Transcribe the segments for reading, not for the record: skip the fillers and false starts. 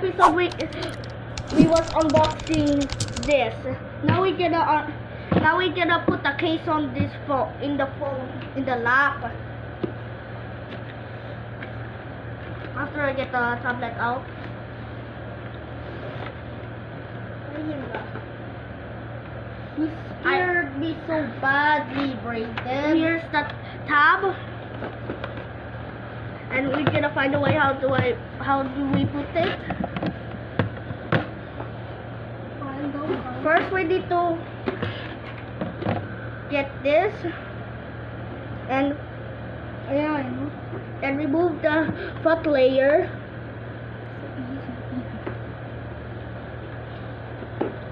episode we was unboxing this. Now we gonna put the case on this phone in the lap. After I get the tablet out. You scared me so badly, Brayden. Here's the tab. And we're gonna find a way how do we put it. First we need to get this and remove the front layer.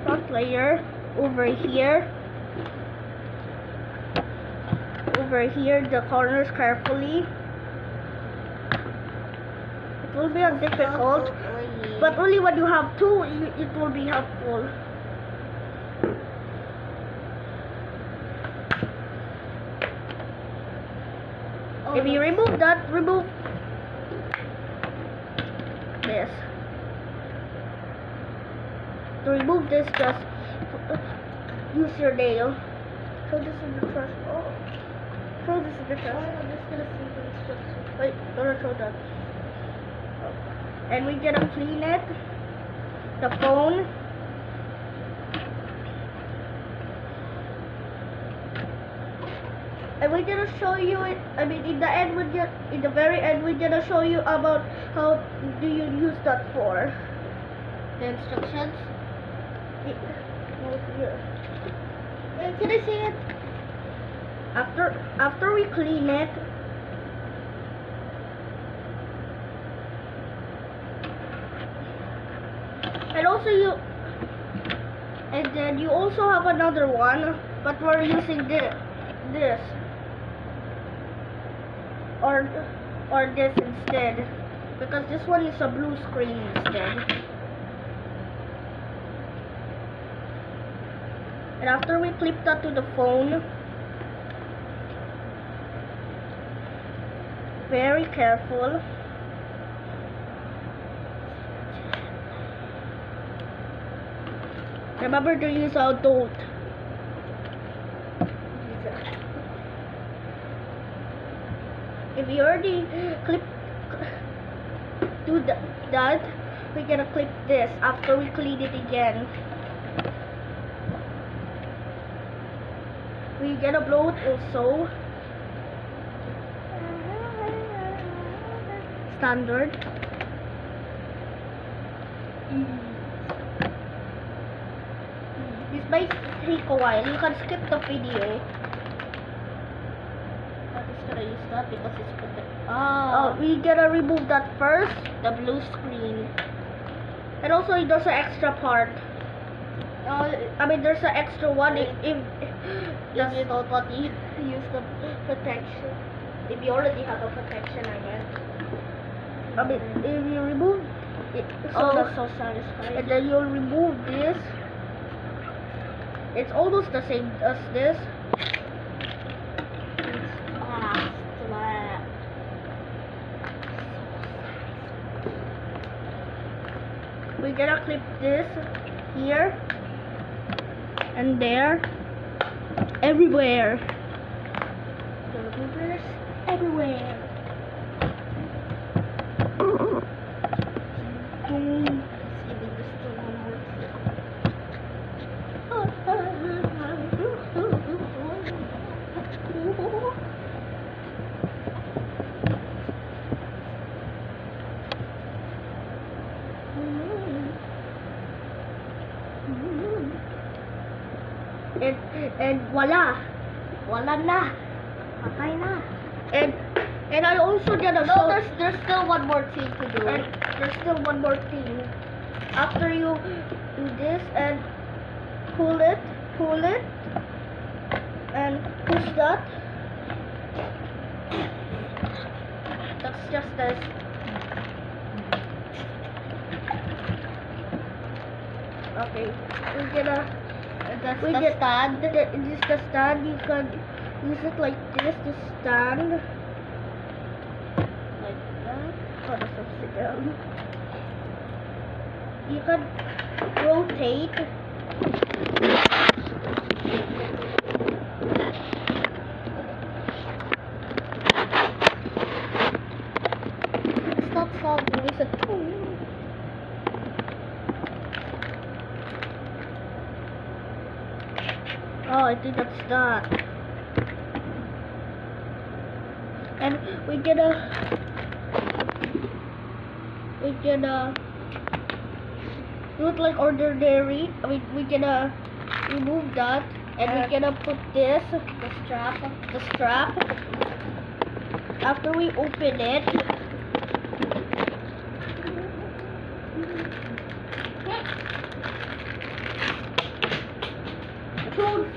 Front layer over here. Over here, the corners carefully. It will be difficult, but only when you have two, it will be helpful. If you remove that, remove this. To remove this, just use your nail. Throw this in the trash. Oh, throw this in the trash. I'm just gonna see the instructions. Wait, don't throw that. Oh. And we're gonna clean it. The phone. And we're gonna show you it. I mean, in the very end, we're gonna show you about how do you use that for. The instructions. Here. Can I see it? After we clean it, and then you also have another one, but we're using this. Or this instead, because this one is a blue screen instead. And after we clip that to the phone, very careful. Remember to use our adult. If you already do that, we're gonna clip this after we clean it again. We're gonna blow it also. Standard. This might take a while. You can skip the video. Use that because it's protected. We gotta remove that first, the blue screen, and also there's an extra part. I mean, there's an extra one if you don't want to use the protection. If you already have a protection, I guess. I mean, if you remove it, that's so satisfying. And then you'll remove this. It's almost the same as this. We're gonna clip this here and there, everywhere. Everywhere. And voila na, patay na. And I also gonna show. There's still one more thing to do. And there's still one more thing. After you do this and pull it, and push that. That's just this. Okay, we're gonna. That's the stand. This is the stand. You can use it like this to stand. Like that. Oh, that's upside down. you can rotate. It's not sounding, it's a tool. Oh, I think that's that. And we're gonna do it like ordinary. I mean, we're gonna remove that, and we're gonna put this, the strap. After we open it, tools.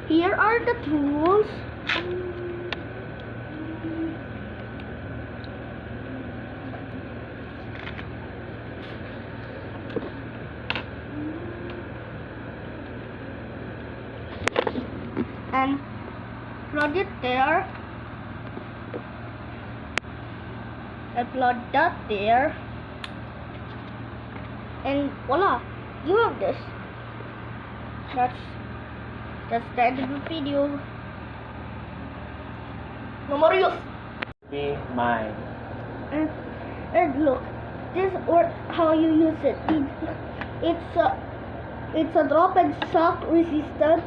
Here are the tools. And plug it there, and plug that there, and voila, you have this. That's the end of the video. No more use. Be mine. And look, this or how you use it. It's a drop and shock resistant,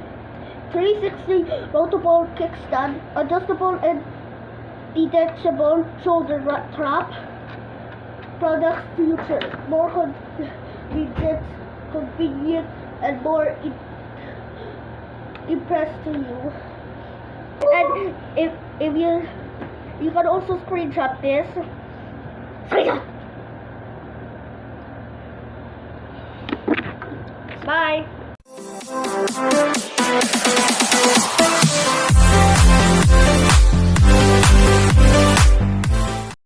360 rotable kickstand, adjustable and detachable shoulder strap. Product future, more convenient and more impressed to you. And if you can also screenshot this. Screenshot. Bye.